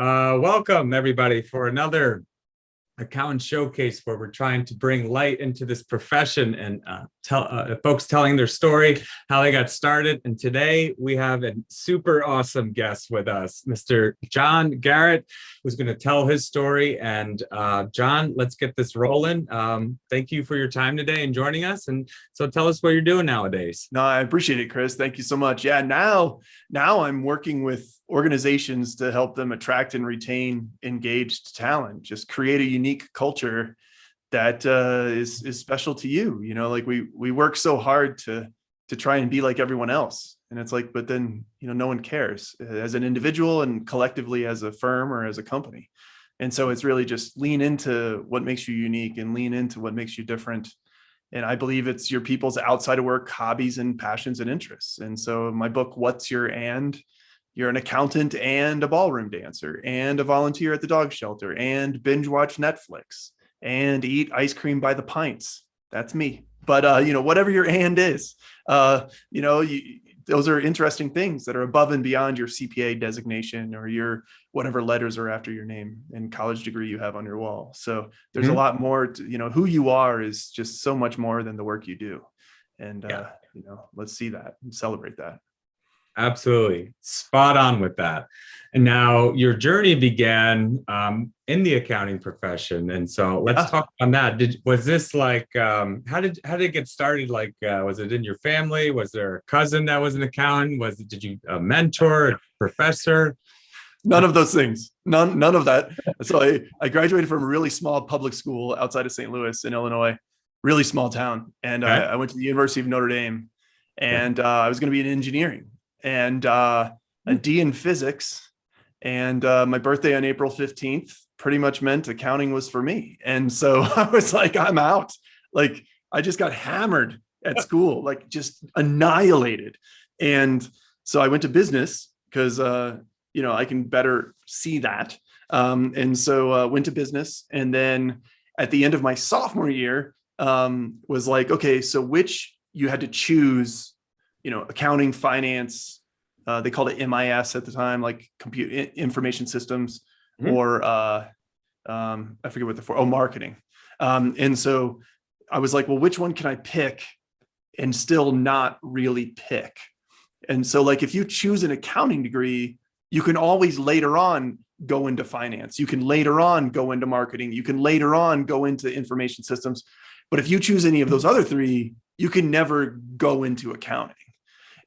Welcome everybody for another accountant showcase where we're trying to bring light into this profession and tell folks telling their story, how they got started. And today we have a super awesome guest with us, Mr. John Garret, who's going to tell his story. And John, let's get this rolling. Thank you for your time today and joining us. And so tell us what you're doing nowadays. No, I appreciate it, Chris. Thank you so much. Yeah, now I'm working with organizations to help them attract and retain engaged talent, just create a unique culture that is special to you. You know, like we work so hard to try and be like everyone else. And it's like, but then, you know, no one cares as an individual and collectively as a firm or as a company. And so it's really just lean into what makes you unique and lean into what makes you different. And I believe it's your people's outside of work hobbies and passions and interests. And so my book, What's Your And? You're an accountant and a ballroom dancer and a volunteer at the dog shelter and binge watch Netflix and eat ice cream by the pints. That's me. But, you know, whatever your and is, you know, those are interesting things that are above and beyond your CPA designation or your whatever letters are after your name and college degree you have on your wall. So there's a lot more to, you know, who you are is just so much more than the work you do. And, you know, let's see that and celebrate that. Absolutely. Spot on with that. And now your journey began in the accounting profession. And so let's talk on that. Was this like, how did it get started? Like, was it in your family? Was there a cousin that was an accountant? Did you a mentor, a professor? None of those things. None of that. So I graduated from a really small public school outside of St. Louis in Illinois, really small town. And I went to the University of Notre Dame and I was going to be in engineering and a D in physics. And my birthday on April 15th pretty much meant accounting was for me. And so I was like, I'm out. Like I just got hammered at school, like just annihilated. And so I went to business because, you know, I can better see that. And so went to business. And then at the end of my sophomore year was like, okay, so which you had to choose, you know, accounting, finance, they called it MIS at the time, like information systems, or I forget what marketing. And so I was like, well, which one can I pick and still not really pick? And so like, if you choose an accounting degree, you can always later on go into finance. You can later on go into marketing. You can later on go into information systems. But if you choose any of those other three, you can never go into accounting.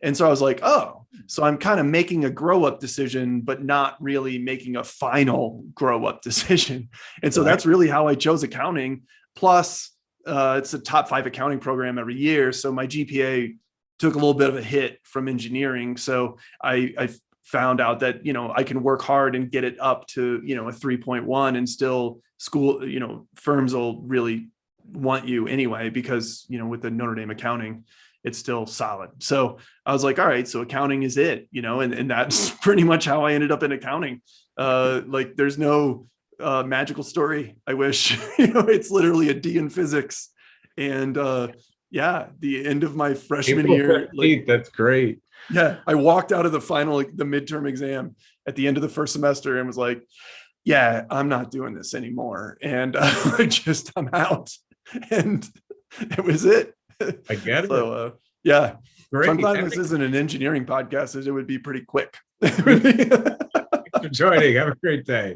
And so I was like, oh, so I'm kind of making a grow up decision, but not really making a final grow up decision. And so that's really how I chose accounting. Plus, it's a top 5 accounting program every year. So my GPA took a little bit of a hit from engineering. So I found out that, you know, I can work hard and get it up to, you know, a 3.1 and still school, you know, firms will really want you anyway, because, you know, with the Notre Dame accounting, it's still solid. So I was like, all right, so accounting is it, you know, and that's pretty much how I ended up in accounting. Like there's no magical story. I wish, you know, it's literally a D in physics. And the end of my freshman year. Like, that's great. Yeah. I walked out of the midterm exam at the end of the first semester and was like, yeah, I'm not doing this anymore. And I'm out. And it was it. I get it. So, yeah. Great. Sometimes this isn't an engineering podcast, it would be pretty quick. Thanks for joining. Have a great day.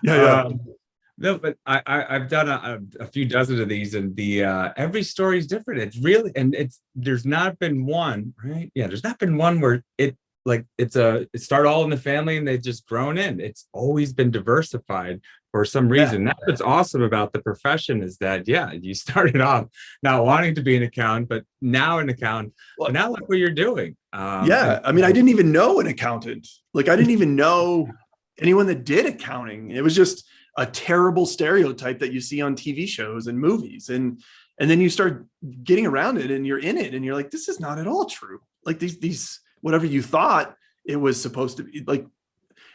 Yeah. No, but I've done a few dozen of these, and the every story is different. It's really, and there's not been one, right? Yeah, there's not been one where it started all in the family and they've just grown in. It's always been diversified for some reason. That's what's awesome about the profession is that, you started off not wanting to be an accountant, but now an accountant. Well, now look what you're doing. I mean, I didn't even know an accountant. Like I didn't even know anyone that did accounting. It was just a terrible stereotype that you see on TV shows and movies. And then you start getting around it and you're in it and you're like, this is not at all true. Like these whatever you thought it was supposed to be like.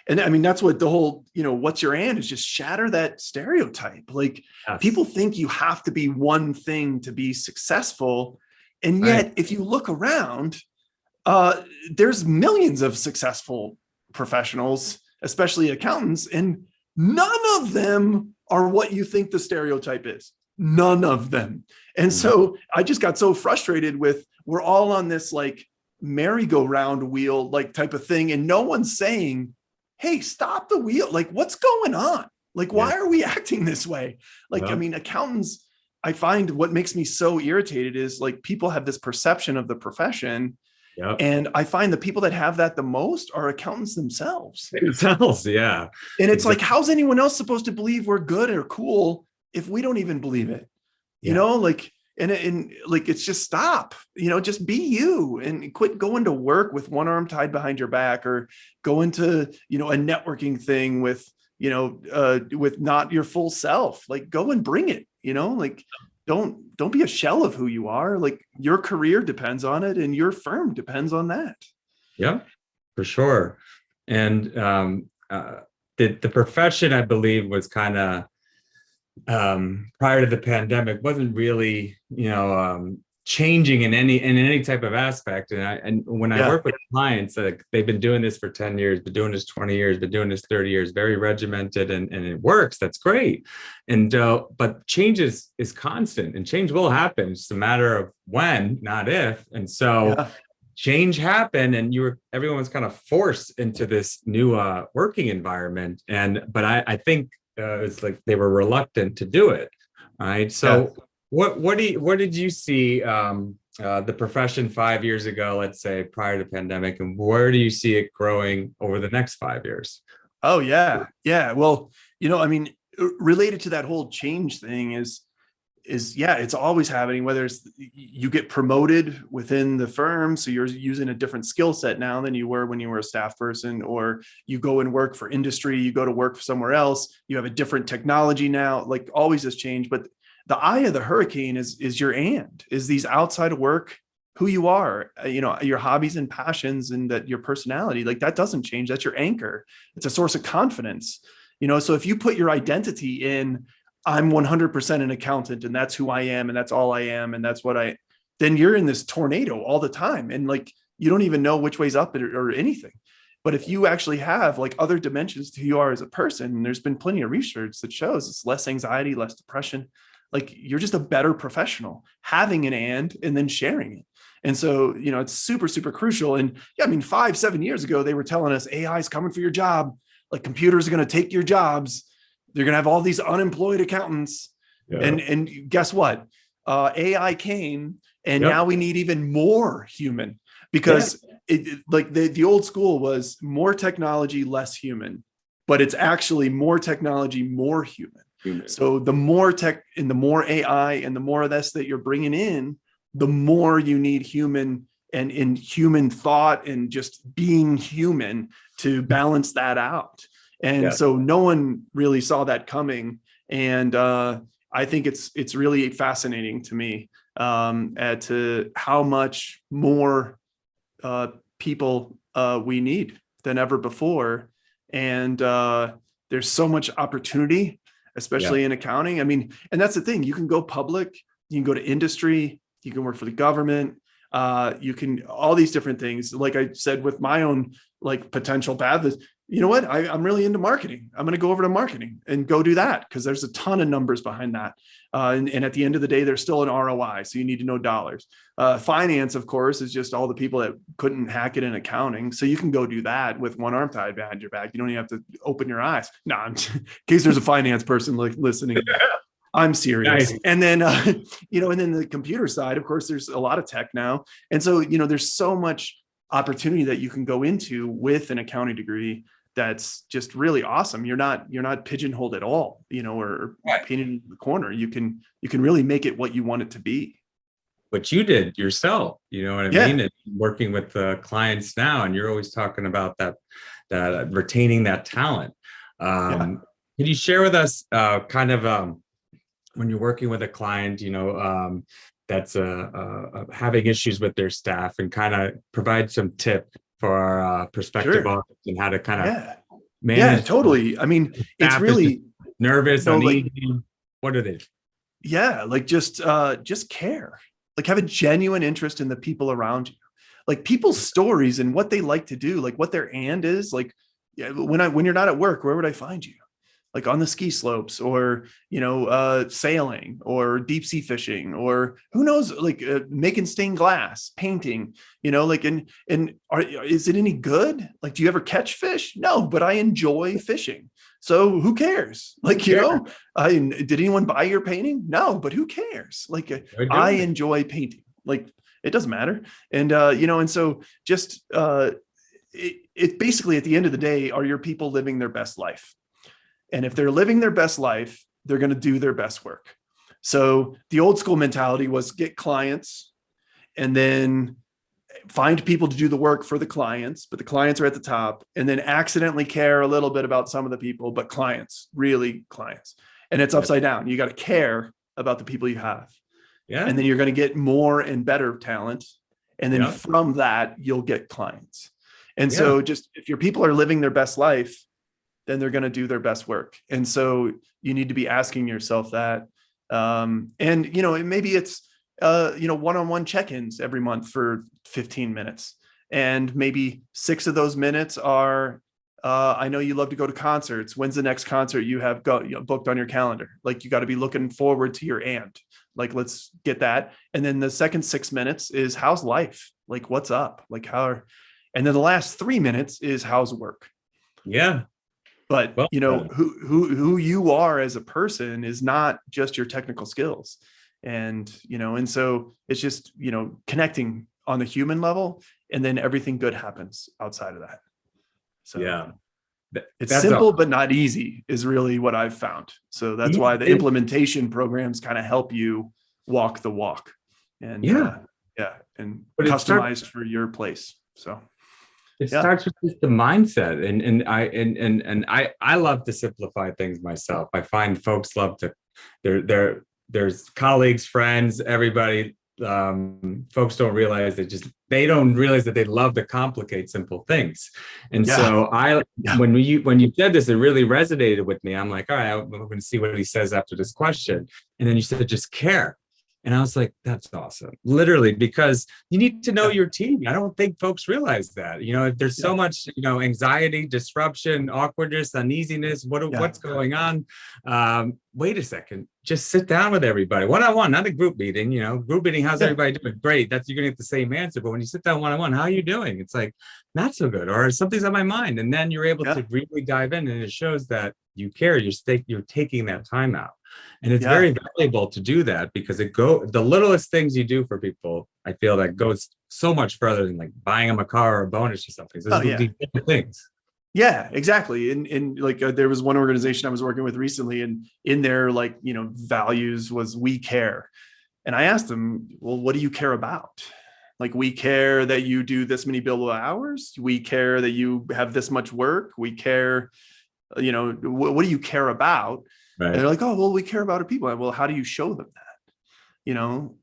And I mean, that's what the whole, you know, what's your and is just shatter that stereotype. Like people think you have to be one thing to be successful. And yet if you look around, there's millions of successful professionals especially accountants, and none of them are what you think the stereotype is. None of them. And so I just got so frustrated with, we're all on this like merry-go-round wheel, like type of thing. And no one's saying, hey, stop the wheel. Like, what's going on? Like, why are we acting this way? Like, I mean, accountants, I find what makes me so irritated is like people have this perception of the profession. And I find the people that have that the most are accountants themselves. Yeah. And it's like, how's anyone else supposed to believe we're good or cool if we don't even believe it? You know, like, and like, it's just stop, you know, just be you and quit going to work with one arm tied behind your back, or go into, you know, a networking thing with, you know, with not your full self. Like, go and bring it, you know, like, don't be a shell of who you are. Like, your career depends on it and your firm depends on that. Yeah, for sure. And the profession, I believe, was kind of prior to the pandemic, wasn't really, you know, changing in any type of aspect. And when I work with clients, like, they've been doing this for 10 years, been doing this 20 years, been doing this 30 years, very regimented, and it works. That's great. And but change is constant, and change will happen. It's a matter of when, not if. And so change happened, and everyone was kind of forced into this new working environment. But I think it's like they were reluctant to do it. Right. So what did you see the profession 5 years ago, let's say, prior to the pandemic, and where do you see it growing over the next 5 years? Oh, yeah. Yeah. Well, you know, I mean, related to that whole change thing is it's always happening, whether it's you get promoted within the firm, so you're using a different skill set now than you were when you were a staff person, or you go and work for industry, you go to work somewhere else, you have a different technology now. Like, always has changed. But the eye of the hurricane is these outside of work, who you are, you know, your hobbies and passions, and that your personality, like, that doesn't change. That's your anchor. It's a source of confidence, you know. So if you put your identity in, I'm 100% an accountant, and that's who I am, and that's all I am, and that's what then you're in this tornado all the time, and like, you don't even know which way's up or anything. But if you actually have like other dimensions to who you are as a person, and there's been plenty of research that shows it's less anxiety, less depression. Like, you're just a better professional having an and then sharing it. And so, you know, it's super, super crucial. And yeah, I mean, 5-7 years ago, they were telling us AI is coming for your job. Like, computers are going to take your jobs. They're going to have all these unemployed accountants. And guess what? AI came, and now we need even more human, because like the old school was more technology, less human, but it's actually more technology, more human. So the more tech and the more AI and the more of this that you're bringing in, the more you need human and in human thought and just being human to balance that out. And so no one really saw that coming. And I think it's really fascinating to me to how much more people we need than ever before. And there's so much opportunity, especially in accounting. I mean, and that's the thing, you can go public, you can go to industry, you can work for the government, you can, all these different things. Like I said, with my own like potential path is, you know what, I'm really into marketing. I'm going to go over to marketing and go do that, because there's a ton of numbers behind that. And at the end of the day, there's still an ROI. So you need to know dollars. Finance, of course, is just all the people that couldn't hack it in accounting. So you can go do that with one arm tied behind your back. You don't even have to open your eyes. No, in case there's a finance person like listening, I'm serious. Nice. And then, you know, and then the computer side, of course, there's a lot of tech now. And so, you know, there's so much opportunity that you can go into with an accounting degree. That's just really awesome. You're not pigeonholed at all, you know, or painted in the corner. You can really make it what you want it to be. What you did yourself, you know what I mean? And working with clients now, and you're always talking about that retaining that talent. Can you share with us kind of when you're working with a client, you know, that's having issues with their staff, and kind of provide some tip for our prospective audience and how to kind of manage? Yeah, totally. I mean, it's really nervous, uneasy. Like, what are they? Yeah, like just care. Like, have a genuine interest in the people around you. Like, people's stories and what they like to do, like what their and is, like yeah, when you're not at work, where would I find you? Like on the ski slopes, or sailing, or deep sea fishing, or who knows, like making stained glass, painting, like, is it any good? Like, do you ever catch fish? No, but I enjoy fishing. So who cares? Like, did anyone buy your painting? No, but who cares? Like, I enjoy painting. Like, it doesn't matter. And and so just it basically, at the end of the day, are your people living their best life? And if they're living their best life, they're going to do their best work. So the old school mentality was get clients and then find people to do the work for the clients, but the clients are at the top, and then accidentally care a little bit about some of the people, but clients, really clients. And it's upside down. You got to care about the people you have. Yeah. And then you're going to get more and better talent. And then from that, you'll get clients. And so just if your people are living their best life, then they're going to do their best work. And so you need to be asking yourself that. And, maybe it's, one-on-one check-ins every month for 15 minutes. And maybe 6 of those minutes are, I know you love to go to concerts. When's the next concert you have booked on your calendar? Like, you got to be looking forward to your aunt. Like, let's get that. And then the second 6 minutes is how's life? Like, what's up? Like, and then the last 3 minutes is how's work? Yeah. But who you are as a person is not just your technical skills. And so it's just connecting on the human level, and then everything good happens outside of that. So it's simple but not easy is really what I've found. So that's why the implementation programs kind of help you walk the walk, and and customized for your place. So it starts with just the mindset, and I love to simplify things myself. I find folks love to, there's colleagues, friends, everybody. Folks don't realize they don't realize that they love to complicate simple things. And so when you said this, it really resonated with me. I'm like, all right, I'm going to see what he says after this question. And then you said, just care. And I was like, that's awesome. Literally, because you need to know your team. I don't think folks realize that. If there's so much, anxiety, disruption, awkwardness, uneasiness, what's going on? Wait a second. Just sit down with everybody one-on-one, not a group meeting. Group meeting, how's everybody doing? Great. You're gonna get the same answer. But when you sit down one-on-one, how are you doing? It's like, not so good, or something's on my mind. And then you're able to really dive in, and it shows that you care. You're taking that time out. And it's very valuable to do that, because the littlest things you do for people, I feel that goes so much further than like buying them a car or a bonus or something. So these things. Yeah, exactly. And like there was one organization I was working with recently, and in their values was we care. And I asked them, well, what do you care about? Like, we care that you do this many billable hours. We care that you have this much work. We care, what do you care about? Right. And they're like, oh, well, we care about our people. Well, how do you show them that?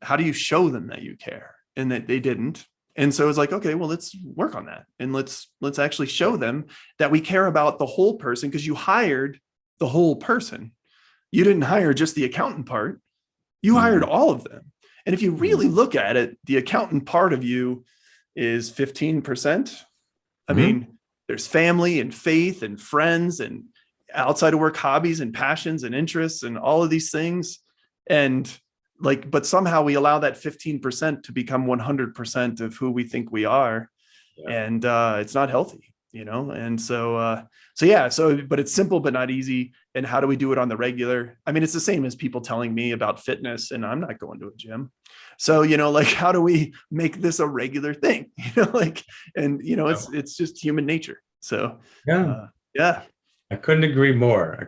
How do you show them that you care? And that they didn't. And so it's like, okay, well, let's work on that. And let's actually show them that we care about the whole person, because you hired the whole person. You didn't hire just the accountant part. You hired all of them. And if you really look at it, the accountant part of you is 15%. I mean, there's family and faith and friends and outside of work hobbies and passions and interests and all of these things. And but somehow we allow that 15% to become 100% of who we think we are. And it's not healthy, And so, but it's simple, but not easy. And how do we do it on the regular? I mean, it's the same as people telling me about fitness, and I'm not going to a gym. So, how do we make this a regular thing? It's just human nature. So, I couldn't agree more.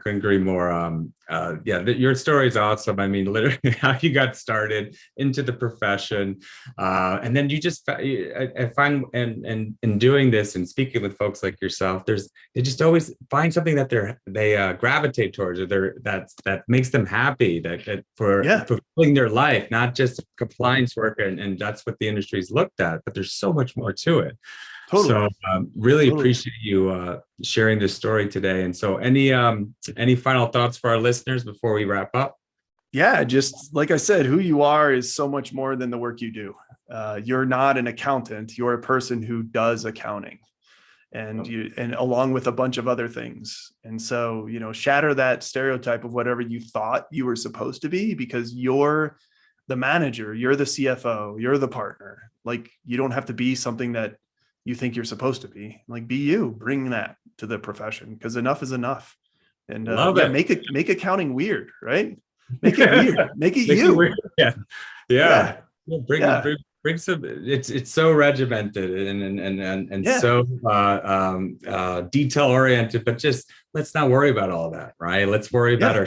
Your story is awesome. I mean, literally how you got started into the profession. And then you just, I find, and in doing this and speaking with folks like yourself, they just always find something that they gravitate towards, or that makes them happy, for fulfilling their life, not just compliance work. And that's what the industry's looked at, but there's so much more to it. Totally. So really appreciate you sharing this story today. And so any final thoughts for our listeners before we wrap up? Yeah, just like I said, who you are is so much more than the work you do. You're not an accountant. You're a person who does accounting. and along with a bunch of other things. And so, shatter that stereotype of whatever you thought you were supposed to be, because you're the manager, you're the CFO, you're the partner. Like, you don't have to be something that you think you're supposed to be. Like, be you, bring that to the profession, because enough is enough. And make accounting weird, right? Make it weird, make it you. Yeah. Bring some. It's so regimented and so detail oriented, but just let's not worry about all that, right? Let's worry about our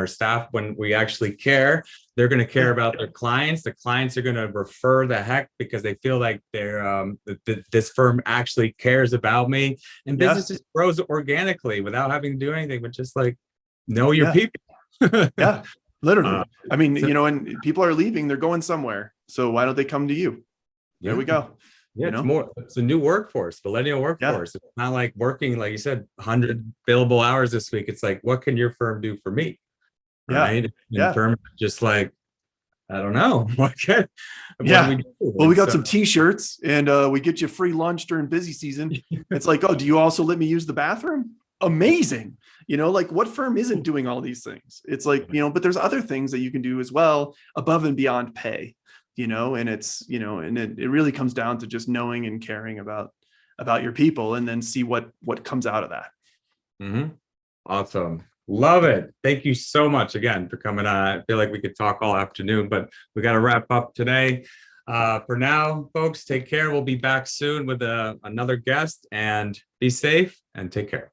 staff. When we actually care, they're going to care about their clients. The clients are going to refer the heck because they feel like they're this firm actually cares about me, and business just grows organically without having to do anything, but just like know your people. Literally. I mean, and people are leaving, they're going somewhere. So why don't they come to you? There we go. Yeah, it's a new workforce, millennial workforce. It's not like working, like you said, 100 billable hours this week. It's like, what can your firm do for me? Right? Firm just like, I don't know. What do we do? Well, we got some t-shirts and we get you free lunch during busy season. It's like, oh, do you also let me use the bathroom? Amazing. Like, what firm isn't doing all these things? It's like, but there's other things that you can do as well above and beyond pay, and it's, and it really comes down to just knowing and caring about your people, and then see what comes out of that. Awesome. Love it. Thank you so much again for coming on. I feel like we could talk all afternoon, but we got to wrap up today. For now, folks, take care. We'll be back soon with another guest, and be safe and take care.